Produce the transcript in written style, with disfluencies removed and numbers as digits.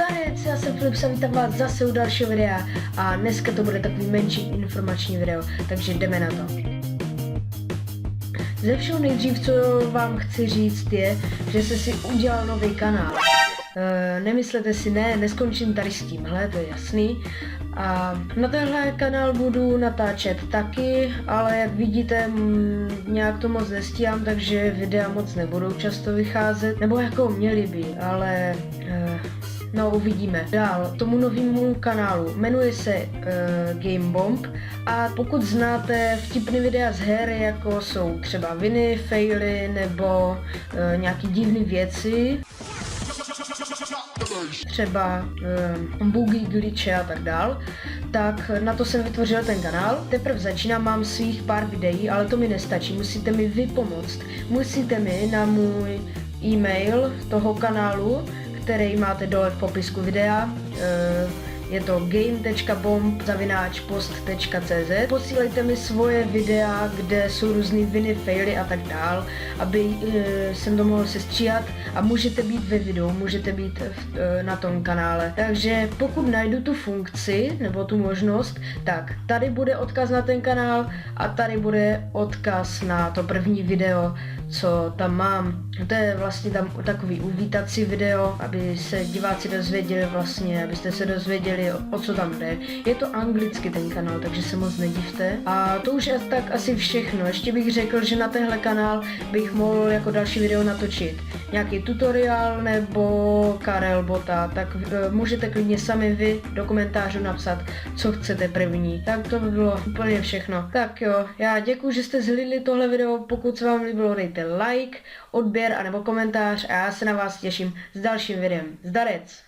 Zdarec, já jsem Filip, vítám vás zase u dalšího videa a dneska to bude takový menší informační video, takže jdeme na to. Ze všeho nejdřív, co vám chci říct, je, že jsem si udělal nový kanál. Nemyslete si, neskončím tady s tímhle, to je jasný. A na tenhle kanál budu natáčet taky, ale jak vidíte, nějak to moc nestíhám, takže videa moc nebudou často vycházet, nebo jako měly by, ale no uvidíme. Dál, tomu novému kanálu jmenuje se Game Bomb a pokud znáte vtipné videa z her, jako jsou třeba viny, faily nebo nějaký divné věci, třeba bugy, glitche a tak dál, tak na to jsem vytvořil ten kanál. Teprve začínám, mám svých pár videí, ale to mi nestačí, musíte mi vy pomoct. Musíte mi na můj e-mail toho kanálu, který máte dole v popisku videa, je to game.bomb@post.cz. Posílejte mi svoje videa, kde jsou různý viny, faily a tak dál, aby jsem to mohl sestříhat a můžete být ve videu, můžete být na tom kanále. Takže pokud najdu tu funkci nebo tu možnost, tak tady bude odkaz na ten kanál a tady bude odkaz na to první video, co tam mám. To je vlastně tam takový uvítací video, aby se diváci dozvěděli vlastně, abyste se dozvěděli, o co tam jde. Je to anglicky ten kanál, takže se moc nedivte. A to už je tak asi všechno. Ještě bych řekl, že na tenhle kanál bych mohl jako další video natočit nějaký tutoriál nebo Karel bota, tak můžete klidně sami vy do komentářů napsat, co chcete první. Tak to by bylo úplně všechno. Tak jo, já děkuji, že jste zhlídli tohle video, pokud se vám líbilo, dejte like, odběr anebo komentář a já se na vás těším s dalším videem. Zdarec!